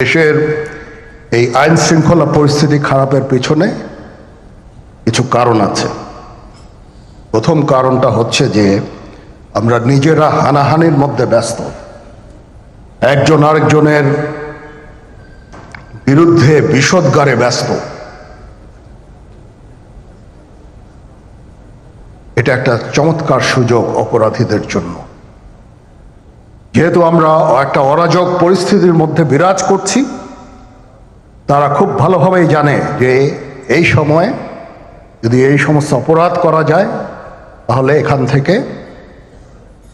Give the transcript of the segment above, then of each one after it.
দেশের এই আইন শৃঙ্খলা পরিস্থিতি খারাপের পেছনে কিছু কারণ আছে। প্রথম কারণটা হচ্ছে যে আমরা নিজেরা হানাহানির মধ্যে ব্যস্ত, একজন আরেকজনের বিরুদ্ধে বিষোদ্গারে ব্যস্ত। এটা একটা চমৎকার সুযোগ অপরাধীদের জন্য। যেহেতু আমরা একটা অরাজক পরিস্থিতির মধ্যে বিরাজ করছি, তারা খুব ভালোভাবেই জানে যে এই সময়ে যদি এই সমস্ত অপরাধ করা যায় তাহলে এখান থেকে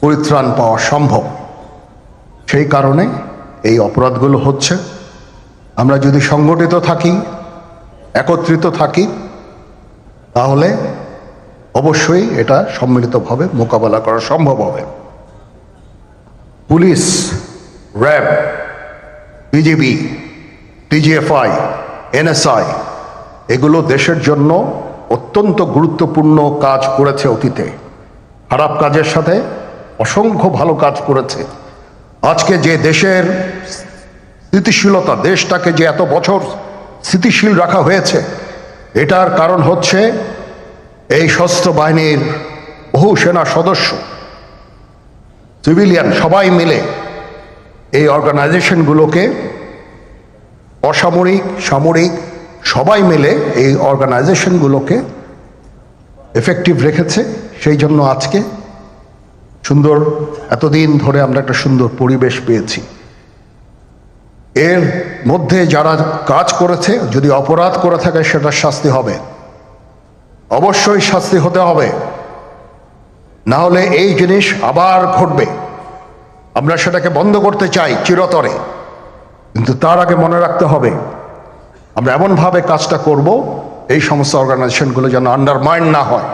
পরিত্রাণ পাওয়া সম্ভব। সেই কারণে এই অপরাধগুলো হচ্ছে। আমরা যদি সংগঠিত থাকি, একত্রিত থাকি, তাহলে অবশ্যই এটা সম্মিলিতভাবে মোকাবেলা করা সম্ভব হবে। Police, RAB, BGB, DGFI, NSI এগুলো দেশের জন্য অত্যন্ত গুরুত্বপূর্ণ কাজ করেছে অতীতে। খারাপ কাজের সাথে অসংখ্য ভালো কাজ করেছে। আজকে যে দেশের স্থিতিশীলতা, দেশটাকে যে এত বছর স্থিতিশীল রাখা হয়েছে, এটার কারণ হচ্ছে এই সশস্ত্র বাহিনীর বহু সেনা সদস্য, সিভিলিয়ান সবাই মিলে এই অর্গানাইজেশনগুলোকে, অসামরিক, সামরিক সবাই মিলে এই অর্গানাইজেশনগুলোকে এফেক্টিভ রেখেছে। সেই জন্য আজকে সুন্দর, এতদিন ধরে আমরা একটা সুন্দর পরিবেশ পেয়েছি। এর মধ্যে যারা কাজ করেছে, যদি অপরাধ করে থাকে সেটার শাস্তি হবে, অবশ্যই শাস্তি হতে হবে, না হলে এই জিনিস আবার ঘটবে। আমরা সেটাকে বন্ধ করতে চাই চিরতরে, কিন্তু তার আগে মনে রাখতে হবে আমরা এমনভাবে কাজটা করব এই সমস্ত অর্গানাইজেশনগুলো যেন আন্ডারমাইন না হয়।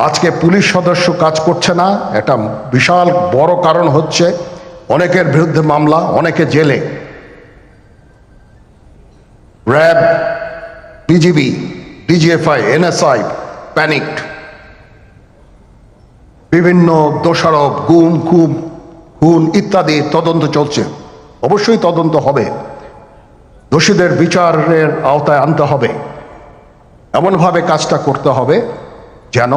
আজকে পুলিশ সদস্য কাজ করছে না, এটা বিশাল বড় কারণ হচ্ছে অনেকের বিরুদ্ধে মামলা, অনেকে জেলে। RAB, BGB, DGFI, NSI panicked. বিভিন্ন দোষারোপ, গুম, খুন ইত্যাদি তদন্ত চলছে। অবশ্যই তদন্ত হবে, দোষীদের বিচারের আওতায় আনতে হবে। এমনভাবে কাজটা করতে হবে যেন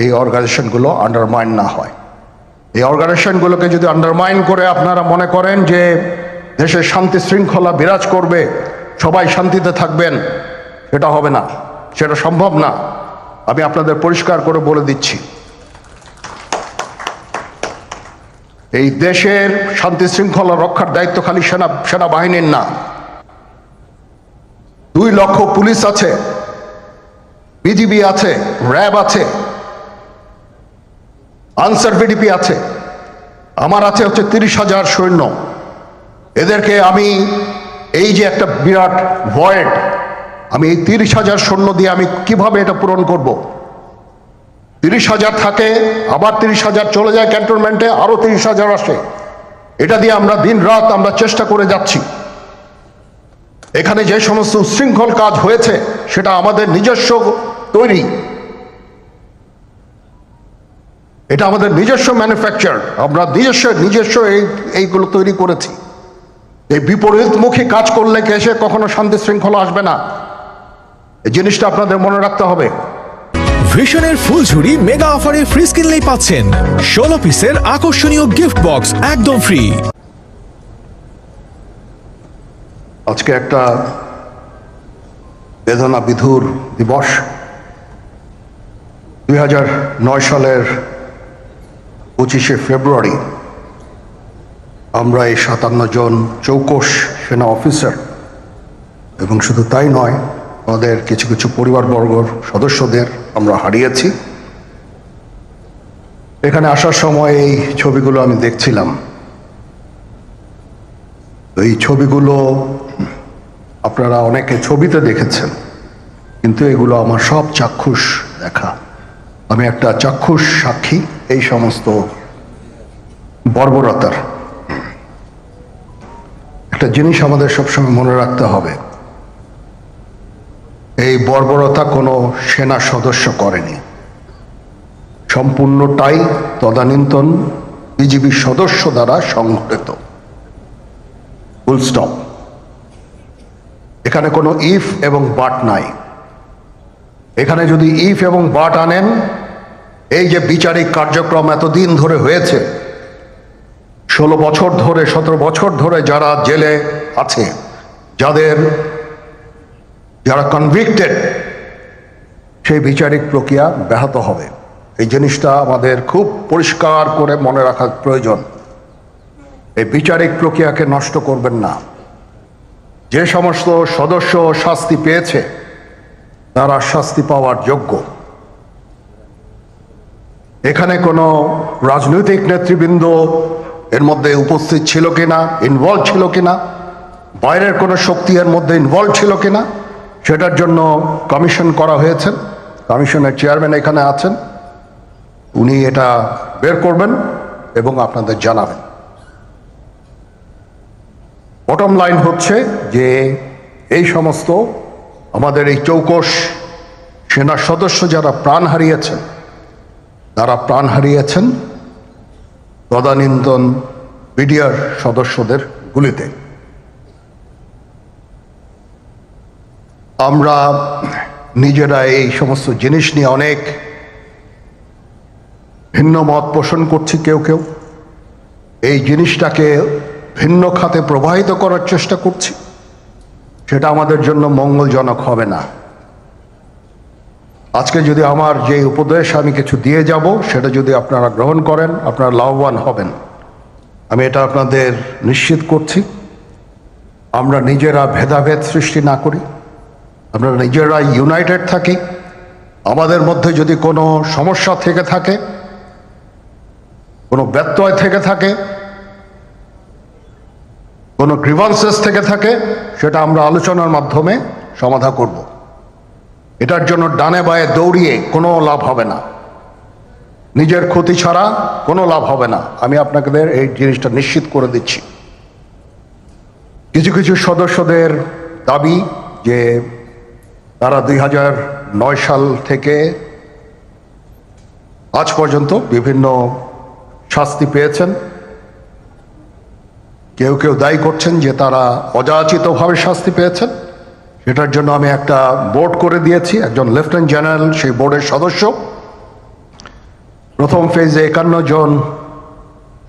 এই অর্গানাইজেশনগুলো আন্ডারমাইন না হয়। এই অর্গানাইজেশনগুলোকে যদি আন্ডারমাইন করে আপনারা মনে করেন যে দেশের শান্তি শৃঙ্খলা বিরাজ করবে, সবাই শান্তিতে থাকবেন, সেটা হবে না, সেটা সম্ভব না। আমি আপনাদের পরিষ্কার করে বলে দিচ্ছি, এই দেশের শান্তি শৃঙ্খলা রক্ষার দায়িত্ব খালি সেনাবাহিনীর না। 2 লক্ষ পুলিশ আছে, বিজিবি আছে, র্যাব আছে, আনসার ভিডিপি আছে, আমার আছে হচ্ছে 30,000 সৈন্য। এদেরকে আমি এই যে একটা বিরাট ভয়েড, আমি এই 30,000 সৈন্য দিয়ে আমি কিভাবে এটা পূরণ করব? 30,000 থাকে, আবার 30,000 চলে যায় ক্যান্টনমেন্টে, আরো 30,000 আসে। এটা দিয়ে আমরা দিন রাত আমরা চেষ্টা করে যাচ্ছি। এখানে যে সমস্ত উচ্ছৃঙ্খল কাজ হয়েছে সেটা আমাদের নিজস্ব তৈরি, এটা আমাদের নিজস্ব ম্যানুফ্যাকচার, আমরা নিজস্ব এইগুলো তৈরি করেছি। এই বিপরীতমুখী কাজ করলে এসে কখনো শান্তি শৃঙ্খলা আসবে না, এই জিনিসটা আপনাদের মনে রাখতে হবে। ভিশনের ফুলঝুরি মেগা অফারে ফ্রিজ কিনলেই পাচ্ছেন 16 পিসের আকর্ষণীয় গিফট বক্স একদম ফ্রি। আজকে একটা বেদনা বিধুর দিবস। 2009 সালের 25শে ফেব্রুয়ারি আমরা এই 57 জন চৌকস সেনা অফিসার, এবং শুধু তাই নয়, আমাদের কিছু কিছু পরিবারবর্গর সদস্যদের আমরা হারিয়েছি। এখানে আসার সময় এই ছবিগুলো আমি দেখছিলাম। এই ছবিগুলো আপনারা অনেকে ছবিতে দেখেছেন, কিন্তু এগুলো আমার সব চাক্ষুষ দেখা। আমি একটা চাক্ষুষ সাক্ষী এই সমস্ত বর্বরতার। একটা জিনিস আমাদের সবসময় মনে রাখতে হবে, এই বর্বরতা কোনো সেনা সদস্য করেনি, সম্পূর্ণটাই তদানীন্তন বিজিবি সদস্য দ্বারা সংঘটিত। Full stop. এখানে কোনো ইফ এবং বাট নাই। এখানে যদি ইফ এবং বাট আনেন, এই যে বিচারিক কার্যক্রম এতদিন ধরে হয়েছে, 16 বছর ধরে 17 বছর ধরে যারা জেলে আছে, যারা কনভিক্টেড, সেই বিচারিক প্রক্রিয়া ব্যাহত হবে। এই জিনিসটা আমাদের খুব পরিষ্কার করে মনে রাখা প্রয়োজন। এই বিচারিক প্রক্রিয়াকে নষ্ট করবেন না। যে সমস্ত সদস্য শাস্তি পেয়েছে তারা শাস্তি পাওয়ার যোগ্য। এখানে কোনো রাজনৈতিক নেতৃবৃন্দ এর মধ্যে উপস্থিত ছিল কিনা, ইনভলভ ছিল কিনা, বাইরের কোনো শক্তি এর মধ্যে ইনভলভ ছিল কিনা, সেটার জন্য কমিশন করা হয়েছে। কমিশনের চেয়ারম্যান এখানে আছেন, উনি এটা বের করবেন এবং আপনাদের জানাবেন। বটম লাইন হচ্ছে যে এই সমস্ত আমাদের এই চৌকস সেনা সদস্য যারা প্রাণ হারিয়েছেন, তারা প্রাণ হারিয়েছেন তদানীন্তন বিডিআর সদস্যদের গুলিতে। আমরা নিজেরা এই সমস্ত জিনিস নিয়ে অনেক ভিন্ন মত পোষণ করছি। কেউ কেউ এই জিনিসটাকে ভিন্ন খাতে প্রবাহিত করার চেষ্টা করছি। সেটা আমাদের জন্য মঙ্গলজনক হবে না। আজকে যদি আমার যে উপদেশ আমি কিছু দিয়ে যাব, সেটা যদি আপনারা গ্রহণ করেন, আপনারা লাভবান হবেন, আমি এটা আপনাদের নিশ্চিত করছি। আমরা নিজেরা ভেদাভেদ সৃষ্টি না করি, আমরা নিজেরা ইউনাইটেড থাকি। আমাদের মধ্যে যদি কোনো সমস্যা থেকে থাকে, কোনো ব্যত্যয় থেকে থাকে, কোনো গ্রিভান্সেস থেকে থাকে, সেটা আমরা আলোচনার মাধ্যমে সমাধান করব। এটার জন্য ডানে বায়ে দৌড়িয়ে কোনো লাভ হবে না, নিজের ক্ষতি ছাড়া কোনো লাভ হবে না। আমি আপনাদের এই জিনিসটা নিশ্চিত করে দিচ্ছি। কিছু কিছু সদস্যদের দাবি যে তারা 2009 সাল থেকে আজ পর্যন্ত বিভিন্ন শাস্তি পেয়েছেন। কেউ কেউ দায়ী করছেন যে তারা অযাচিতভাবে শাস্তি পেয়েছেন। সেটার জন্য আমি একটা বোর্ড করে দিয়েছি, একজন লেফটেন্যান্ট জেনারেল সেই বোর্ডের সদস্য। প্রথম ফেজে 51 জন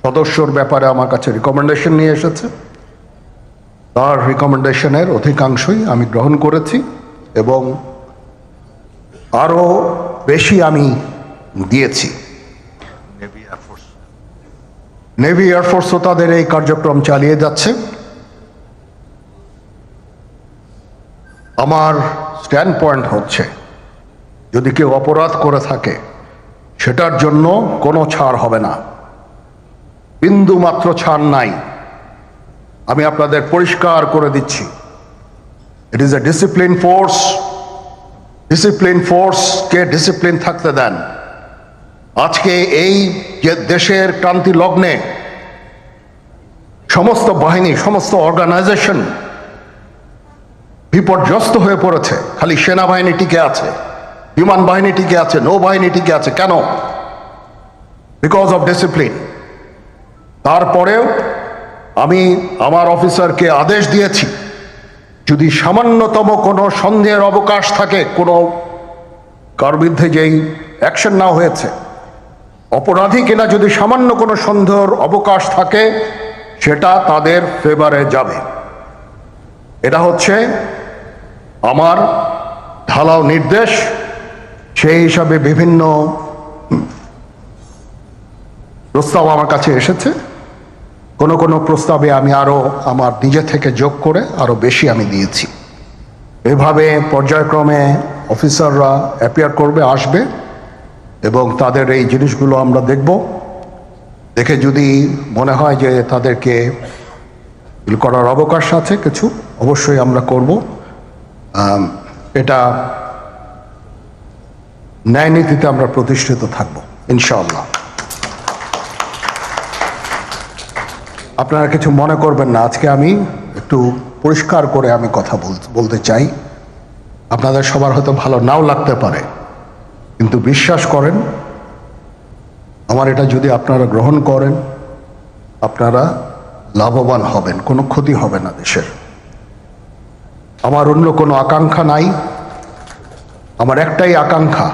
সদস্যর ব্যাপারে আমার কাছে রিকমেন্ডেশন নিয়ে এসেছে। তার রিকমেন্ডেশনের অধিকাংশই আমি গ্রহণ করেছি এবং আরও বেশি আমি দিয়েছি। নেভি এয়ারফোর্সও তাদের এই কার্যক্রম চালিয়ে যাচ্ছে। আমার স্ট্যান্ড পয়েন্ট হচ্ছে, যদি কেউ অপরাধ করে থাকে সেটার জন্য কোনো ছাড় হবে না, বিন্দু মাত্র ছাড় নাই। আমি আপনাদের পরিষ্কার করে দিচ্ছি, it is a discipline force. Discipline ফোর্সকে ডিসিপ্লিন থাকতে দেন। আজকে এই যে দেশের ক্রান্তি লগ্নে সমস্ত বাহিনী, সমস্ত অর্গানাইজেশন বিপর্যস্ত হয়ে পড়েছে। খালি সেনাবাহিনী টিকে আছে, বিমান বাহিনী টিকে আছে, নৌবাহিনী টিকে আছে। কেন? Because of discipline. তারপরেও আমি আমার অফিসারকে আদেশ দিয়েছি, যদি সামান্যতম কোনো সন্দেহের অবকাশ থাকে, কোনো কার বিরুদ্ধে যেই অ্যাকশন না হয়েছে, অপরাধী কিনা যদি সামান্য কোনো সন্দেহের অবকাশ থাকে, সেটা তাদের ফেভারে যাবে। এটা হচ্ছে আমার ঢালাও নির্দেশ। সেই হিসাবে বিভিন্ন প্রস্তাব আমার কাছে এসেছে। কোনো কোনো প্রস্তাবে আমি আরও আমার নিজে থেকে যোগ করে আরও বেশি আমি দিয়েছি। এভাবে পর্যায়ক্রমে অফিসাররা অ্যাপিয়ার করবে, আসবে এবং তাদের এই জিনিসগুলো আমরা দেখব। দেখে যদি মনে হয় যে তাদেরকে করার অবকাশ আছে কিছু, অবশ্যই আমরা করব। এটা ন্যায় নীতিতে আমরা প্রতিষ্ঠিত থাকব ইনশাআল্লাহ। আপনারা কিছু মনে করবেন না, আজকে আমি একটু পরিষ্কার করে আমি কথা বলতে চাই। আপনাদের সবার হয়তো ভালো নাও লাগতে পারে, কিন্তু বিশ্বাস করেন, আমার এটা যদি আপনারা গ্রহণ করেন, আপনারা লাভবান হবেন, কোনো ক্ষতি হবে না দেশের। আমার অন্য কোনো আকাঙ্ক্ষা নাই। আমার একটাই আকাঙ্ক্ষা,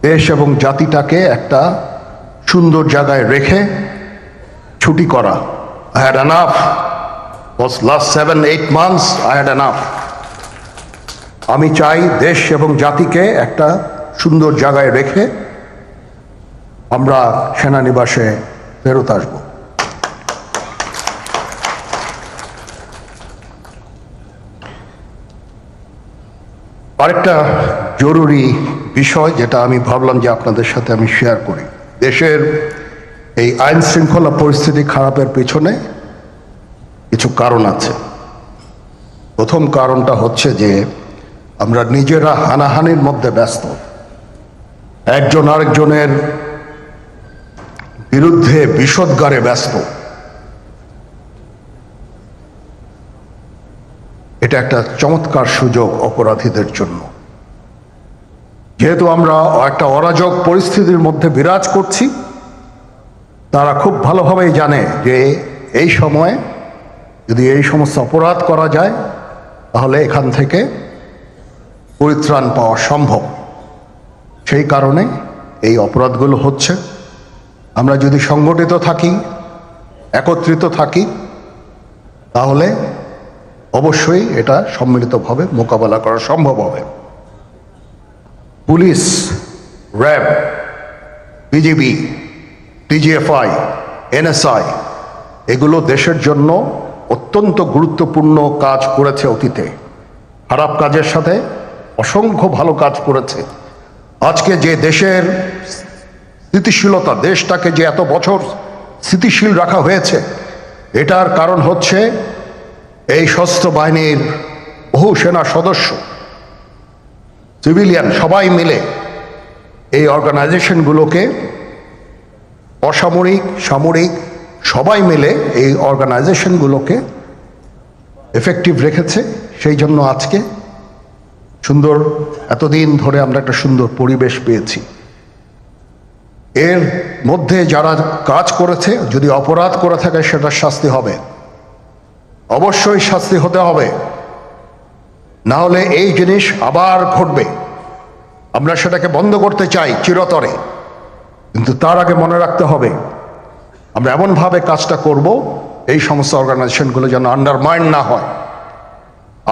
দেশ এবং জাতিটাকে একটা সুন্দর জায়গায় রেখে ছুটি করা। I had enough. Was last 7-8 months I had enough. আমি চাই দেশ এবং জাতিকে একটা সুন্দর জায়গায় রেখে আমরা সেনানিবাসে ফেরত আসব। আরেকটা জরুরি বিষয় যেটা আমি ভাবলাম যে আপনাদের সাথে আমি শেয়ার করি। দেশের এই আইন শৃঙ্খলা পরিস্থিতি খারাপের পেছনে কিছু কারণ আছে। প্রথম কারণটা হচ্ছে যে আমরা নিজেরা হানাহানির মধ্যে ব্যস্ত, একজন আরেকজনের বিরুদ্ধে বিষোদ্গারে ব্যস্ত। এটা একটা চমৎকার সুযোগ অপরাধীদের জন্য। যেহেতু আমরা একটা অরাজক পরিস্থিতির মধ্যে বিরাজ করছি, তারা খুব ভালোভাবেই জানে যে এই সময়ে যদি এই সমস্ত অপরাধ করা যায় তাহলে এখান থেকে পরিত্রাণ পাওয়া সম্ভব। সেই কারণে এই অপরাধগুলো হচ্ছে। আমরা যদি সংগঠিত থাকি, একত্রিত থাকি, তাহলে অবশ্যই এটা সম্মিলিতভাবে মোকাবেলা করা সম্ভব হবে। Police, RAB, BGB, DGFI, NSI এগুলো দেশের জন্য অত্যন্ত গুরুত্বপূর্ণ কাজ করেছে অতীতে। খারাপ কাজের সাথে অসংখ্য ভালো কাজ করেছে। আজকে যে দেশের স্থিতিশীলতা, দেশটাকে যে এত বছর স্থিতিশীল রাখা হয়েছে, এটার কারণ হচ্ছে এই সশস্ত্র বাহিনীর বহু সেনা সদস্য, সিভিলিয়ান সবাই মিলে এই অর্গানাইজেশনগুলোকে, অসামরিক, সামরিক সবাই মিলে এই অর্গানাইজেশনগুলোকে এফেক্টিভ রেখেছে। সেই জন্য আজকে সুন্দর, এতদিন ধরে আমরা একটা সুন্দর পরিবেশ পেয়েছি। এর মধ্যে যারা কাজ করেছে, যদি অপরাধ করে থাকে সেটার শাস্তি হবে, অবশ্যই শাস্তি হতে হবে। না হলে এই জিনিস আবার ঘটবে। আমরা সেটাকে বন্ধ করতে চাই চিরতরে, কিন্তু তার আগে মনে রাখতে হবে আমরা এমনভাবে কাজটা করব এই সমস্ত অর্গানাইজেশনগুলো যেন আন্ডারমাইন না হয়।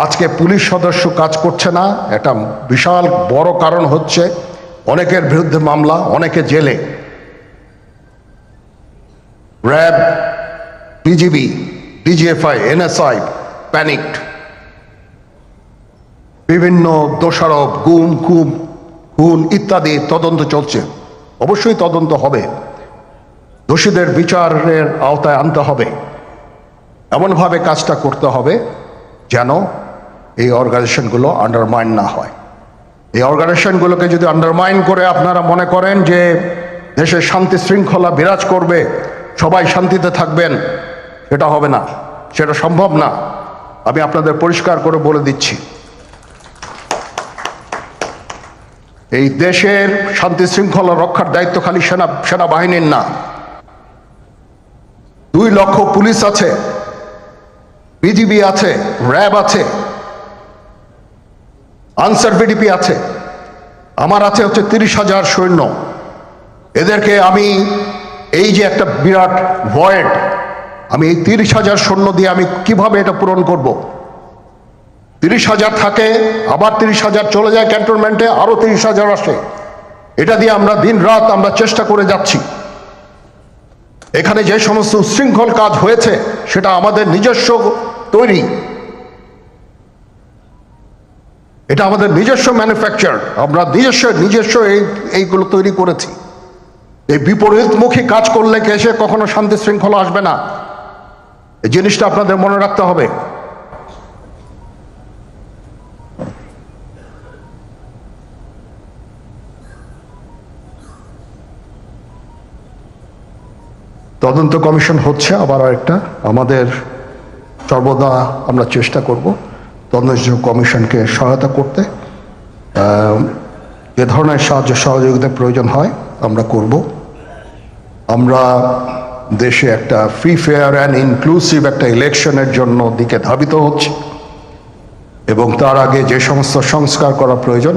আজকে পুলিশ সদস্য কাজ করছে না, এটা বিশাল বড় কারণ হচ্ছে অনেকের বিরুদ্ধে মামলা, অনেকে জেলে। RAB, BGB, DGFI, NSI panicked. বিভিন্ন দোষারোপ, গুম, খুন ইত্যাদি তদন্ত চলছে। অবশ্যই তদন্ত হবে, দোষীদের বিচারের আওতায় আনতে হবে। এমনভাবে কাজটা করতে হবে যেন এই অর্গানাইজেশনগুলো আন্ডারমাইন না হয়। এই অর্গানাইজেশনগুলোকে যদি আন্ডারমাইন করে আপনারা মনে করেন যে দেশে শান্তি শৃঙ্খলা বিরাজ করবে, সবাই শান্তিতে থাকবেন, সেটা হবে না, সেটা সম্ভব না। আমি আপনাদের পরিষ্কার করে বলে দিচ্ছি, এই দেশের শান্তি শৃঙ্খলা রক্ষার দায়িত্ব খালি সেনাবাহিনীর না। 2 লক্ষ পুলিশ আছে, বিজিবি আছে, র্যাব আছে, আনসার বিডিপি আছে, আমার আছে হচ্ছে 30,000 সৈন্য। এদেরকে আমি এই যে একটা বিরাট ভয়েড, আমি এই 30,000 সৈন্য দিয়ে আমি কিভাবে এটা পূরণ করব? 30,000 থাকে, আবার 30,000 চলে যায় ক্যান্টনমেন্টে, আরো 30,000 আসে। এটা দিয়ে আমরা দিন রাত আমরা চেষ্টা করে যাচ্ছি। এখানে যে সমস্ত উচ্ছৃঙ্খল কাজ হয়েছে সেটা আমাদের নিজস্ব তৈরি, এটা আমাদের নিজস্ব ম্যানুফ্যাকচার, আমরা নিজস্ব এইগুলো তৈরি করেছি। এই বিপরীতমুখী কাজ করলে এসে কখনো শান্তি শৃঙ্খলা আসবে না। এই জিনিসটা আপনাদের মনে রাখতে হবে। তদন্ত কমিশন হচ্ছে, আবার আরেকটা আমাদের সর্বদা আমরা চেষ্টা করব তদন্ত কমিশনকে সহায়তা করতে। যে ধরনের সাহায্য সহযোগিতার প্রয়োজন হয় আমরা করব। আমরা দেশে একটা ফ্রি ফেয়ার অ্যান্ড ইনক্লুসিভ একটা ইলেকশনের জন্য দিকে ধাবিত হচ্ছে এবং তার আগে যে সমস্ত সংস্কার করা প্রয়োজন